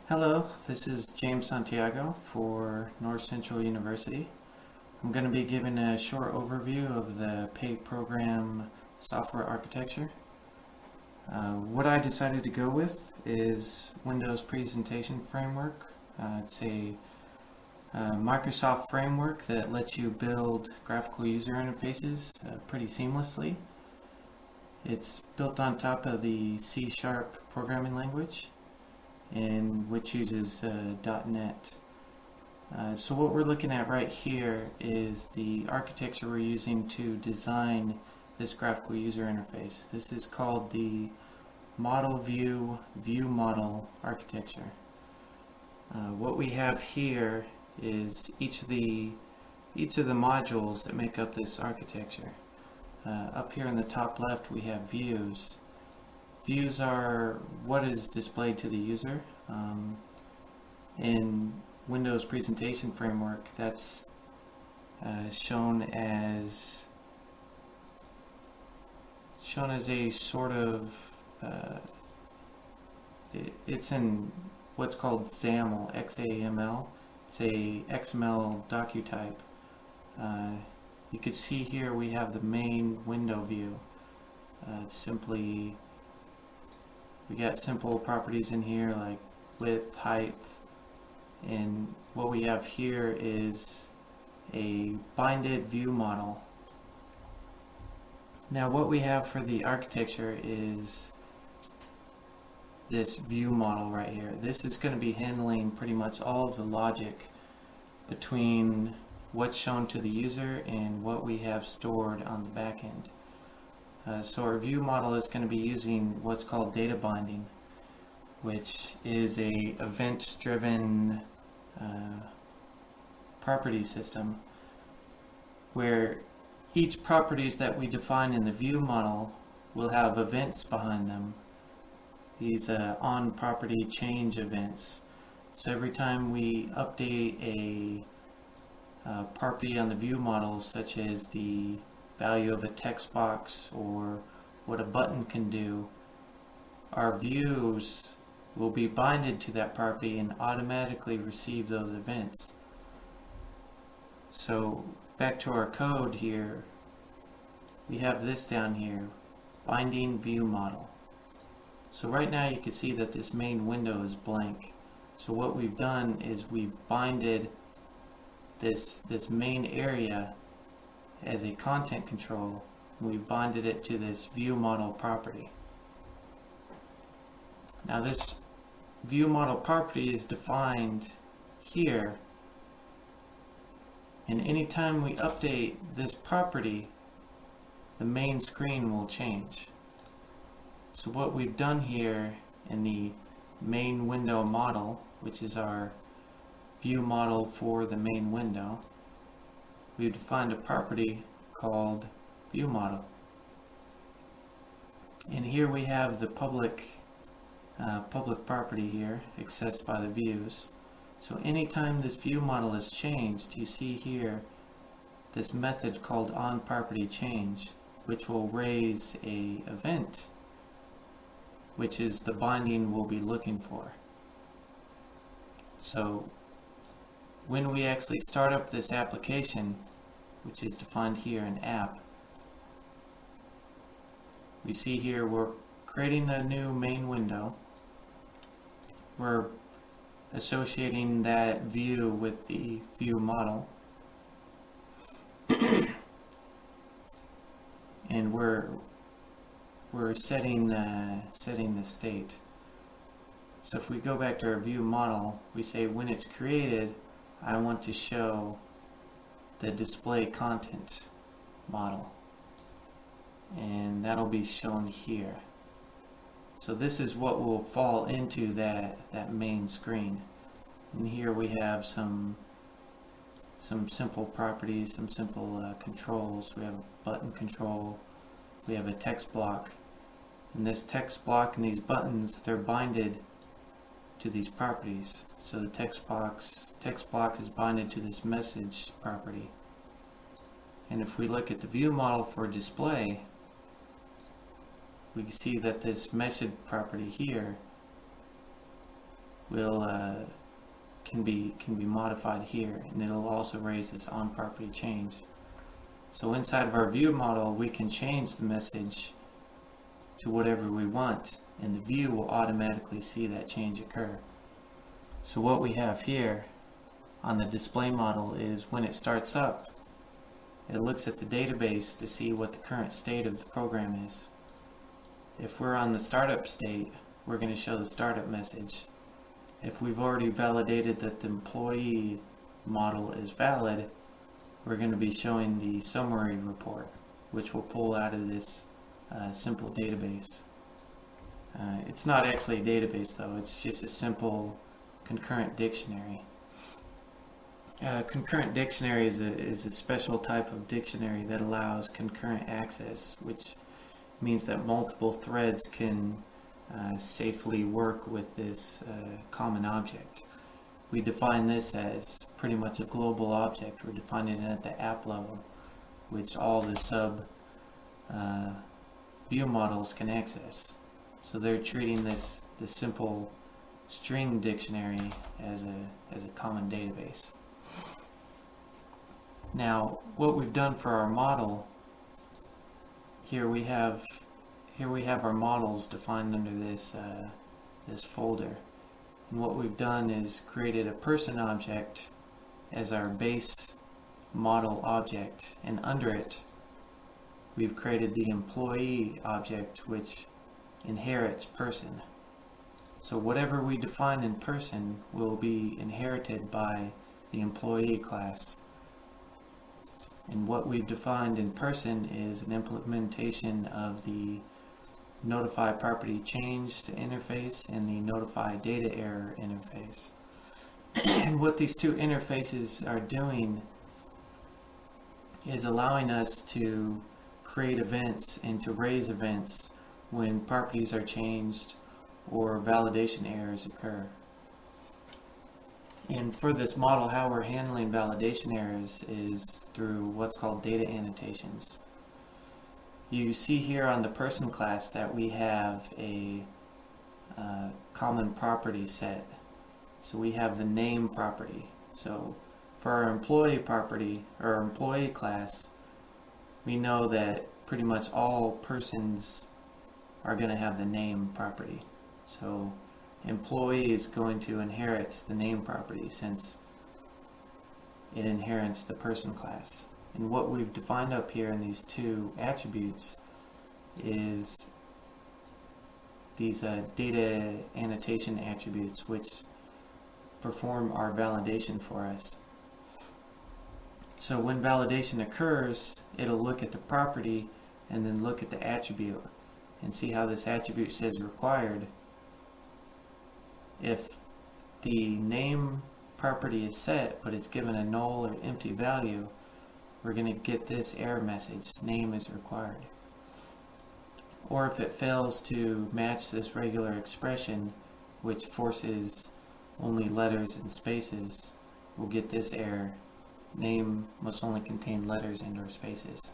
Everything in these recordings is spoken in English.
Hello, this is James Santiago for NorthCentral University. I'm going to be giving a short overview of the PayProgram software architecture. What I decided to go with is Windows Presentation Framework. It's a Microsoft framework that lets you build graphical user interfaces pretty seamlessly. It's built on top of the C# programming language, and which uses .NET. So what we're looking at right here is the architecture we're using to design this graphical user interface. This is called the model view model architecture. What we have here is each of the modules that make up this architecture. Up here in the top left we have views. Views are what is displayed to the user. In Windows Presentation Framework, that's shown as a sort of it's in what's called XAML, X-A-M-L. It's a XML docutype. You can see here we have the main window view. We got simple properties in here like width, height, and what we have here is a binded view model. Now what we have for the architecture is this view model right here. This is going to be handling pretty much all of the logic between what's shown to the user and what we have stored on the back end. So our view model is going to be using what's called data binding, which is a event-driven property system where each properties that we define in the view model will have events behind them. These on property change events. So every time we update a property on the view model, such as the value of a text box or what a button can do, our views will be binded to that property and automatically receive those events. So back to our code here, we have this down here, binding view model. So right now you can see that this main window is blank. So what we've done is we've binded this main area as a content control. We've binded it to this view model property. Now this view model property is defined here, and anytime we update this property, the main screen will change. So what we've done here in the main window model, which is our view model for the main window, we've defined a property called view model. And here we have the public property here, accessed by the views. So anytime this view model is changed, you see here this method called onPropertyChange, which will raise a event, which is the binding we'll be looking for. So when we actually start up this application, which is defined here in app, we see here we're creating a new main window. We're associating that view with the view model, and we're setting the state. So if we go back to our view model, we say when it's created, I want to show the display content model, and that'll be shown here. So this is what will fall into that main screen. And here we have some simple properties, some simple controls. We have a button control, we have a text block, and this text block and these buttons, they're binded to these properties. So the text block is binded to this message property. And if we look at the view model for display, we can see that this message property here will can be modified here, and it'll also raise this on property change. So inside of our view model, we can change the message to whatever we want, and the view will automatically see that change occur. So what we have here on the display model is when it starts up, it looks at the database to see what the current state of the program is. If we're on the startup state, we're going to show the startup message. If we've already validated that the employee model is valid, we're going to be showing the summary report, which will pull out of this simple database. It's not actually a database though, it's just a simple concurrent dictionary. Concurrent dictionary is a special type of dictionary that allows concurrent access, which means that multiple threads can safely work with this common object. We define this as pretty much a global object. We're defining it at the app level, which all the sub view models can access. So they're treating this simple string dictionary as a common database. Now, what we've done for our model, here we have our models defined under this this folder. And what we've done is created a person object as our base model object, and under it we've created the employee object, which inherits person. So whatever we define in person will be inherited by the employee class. And what we've defined in person is an implementation of the notify property change to interface and the notify data error interface. And what these two interfaces are doing is allowing us to create events and to raise events when properties are changed or validation errors occur. And for this model, how we're handling validation errors is through what's called data annotations. You see here on the person class that we have a common property set. So we have the name property. So for our employee property, or our employee class, we know that pretty much all persons are going to have the name property. So employee is going to inherit the name property since it inherits the person class. And what we've defined up here in these two attributes is these data annotation attributes, which perform our validation for us. So when validation occurs, it'll look at the property and then look at the attribute and see how this attribute says required. If the name property is set but it's given a null or empty value, we're going to get this error message, name is required. Or if it fails to match this regular expression, which forces only letters and spaces, we'll get this error, name must only contain letters and or spaces.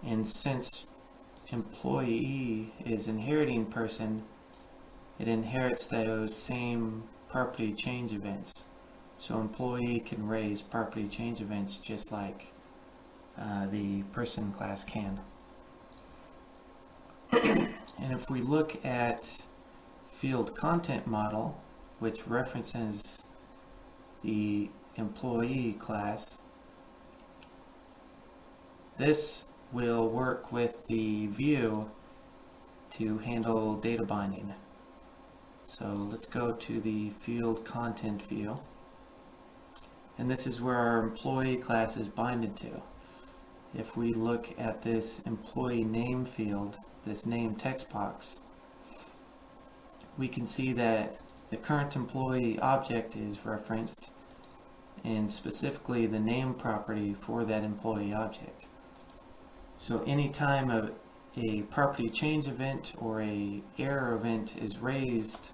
And since employee is inheriting person, it inherits those same property change events. So employee can raise property change events just like the person class can. And if we look at field content model, which references the employee class, this will work with the view to handle data binding. So let's go to the field content view. And this is where our employee class is binded to. If we look at this employee name field, this name text box, we can see that the current employee object is referenced, and specifically the name property for that employee object. So anytime a property change event or a error event is raised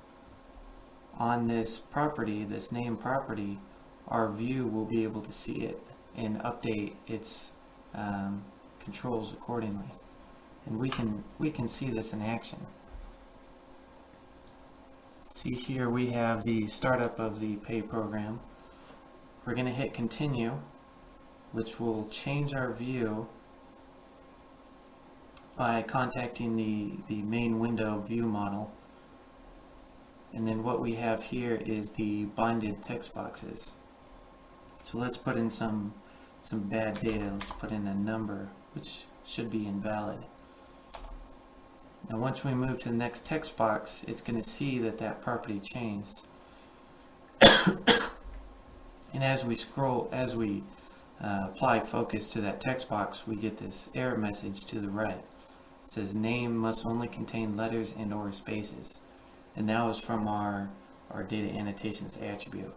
on this property, this name property, our view will be able to see it and update its controls accordingly. And we can see this in action. See here we have the startup of the pay program. We're going to hit continue, which will change our view by contacting the main window view model. And then what we have here is the binded text boxes. So let's put in some bad data. Let's put in a number, which should be invalid. Now once we move to the next text box, it's going to see that that property changed. And as we apply focus to that text box, we get this error message to the right. It says name must only contain letters and or spaces. And that was from our data annotations attribute.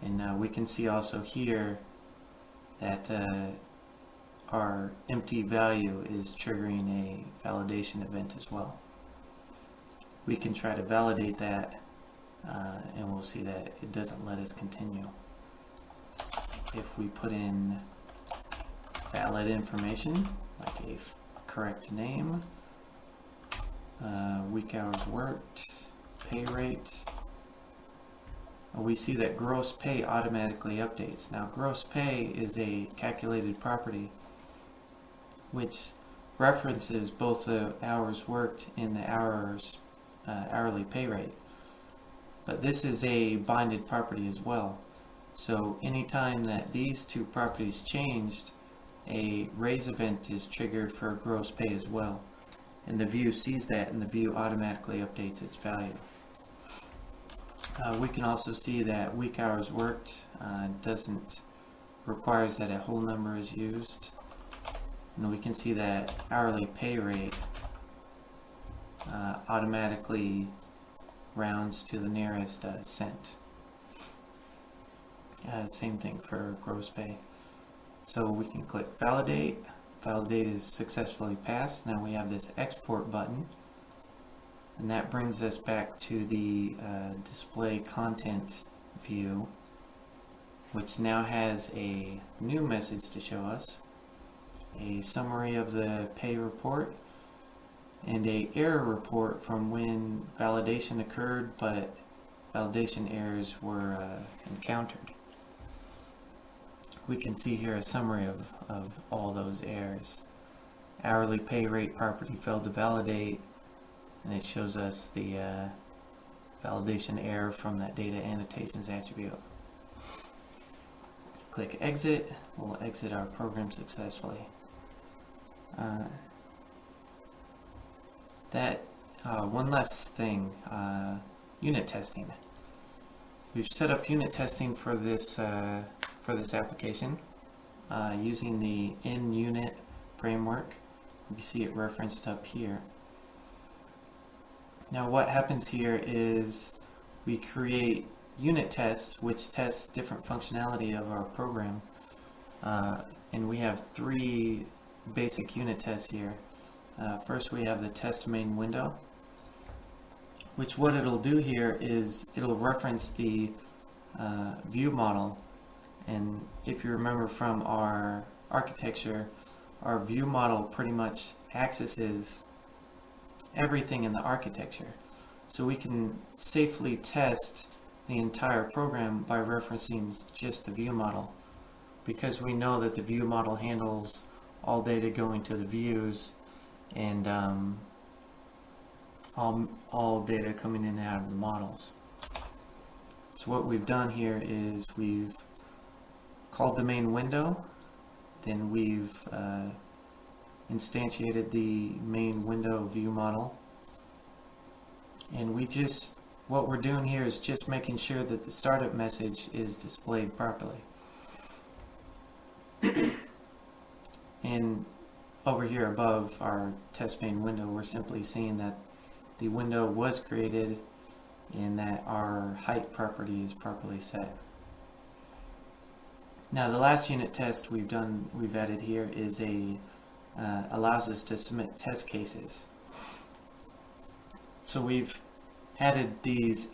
And we can see also here that our empty value is triggering a validation event as well. We can try to validate that and we'll see that it doesn't let us continue. If we put in valid information, like a correct name, week hours worked, pay rate, we see that gross pay automatically updates. Now gross pay is a calculated property which references both the hours worked and the hourly pay rate. But this is a binded property as well. So anytime that these two properties changed, a raise event is triggered for gross pay as well. And the view sees that, and the view automatically updates its value. We can also see that week hours worked requires that a whole number is used. And we can see that hourly pay rate automatically rounds to the nearest cent. Same thing for gross pay. So we can click validate. Validate is successfully passed. Now we have this export button, and that brings us back to the display content view, which now has a new message to show us, a summary of the pay report, and a error report from when validation occurred but validation errors were encountered. We can see here a summary of all those errors. Hourly pay rate property failed to validate, and it shows us the validation error from that data annotations attribute. Click exit. We'll exit our program successfully. One last thing, unit testing. We've set up unit testing for this application using the in-unit framework. You see it referenced up here. Now what happens here is we create unit tests which test different functionality of our program, and we have three basic unit tests here. First we have the test main window, which what it'll do here is it'll reference the view model. And if you remember from our architecture, our view model pretty much accesses everything in the architecture. So we can safely test the entire program by referencing just the view model, because we know that the view model handles all data going to the views and all data coming in and out of the models. So what we've done here is we've called the main window, then we've instantiated the main window view model, and what we're doing here is just making sure that the startup message is displayed properly. And over here above our test main window, we're simply seeing that the window was created and that our height property is properly set. Now the last unit test we've added here is allows us to submit test cases. So we've added these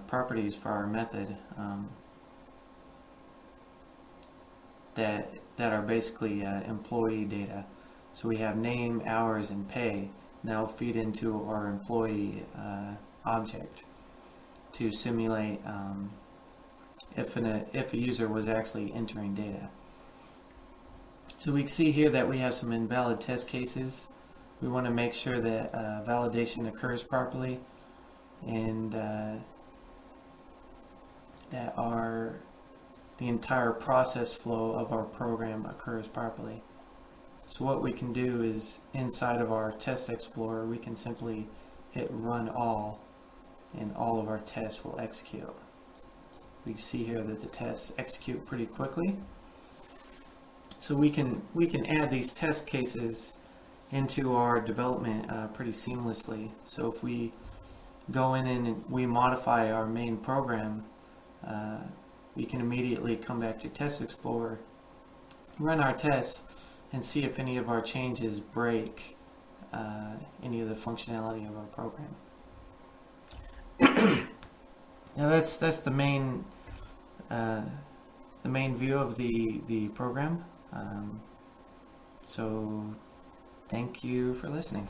properties for our method that are basically employee data. So we have name, hours, and pay. now feed into our employee object to simulate if a user was actually entering data. So we can see here that we have some invalid test cases. We want to make sure that validation occurs properly and that the entire process flow of our program occurs properly. So what we can do is, inside of our test explorer, we can simply hit run all, and all of our tests will execute. We see here that the tests execute pretty quickly. So we can add these test cases into our development pretty seamlessly. So if we go in and we modify our main program, we can immediately come back to Test Explorer, run our tests, and see if any of our changes break any of the functionality of our program. Now that's the main view of the program. So thank you for listening.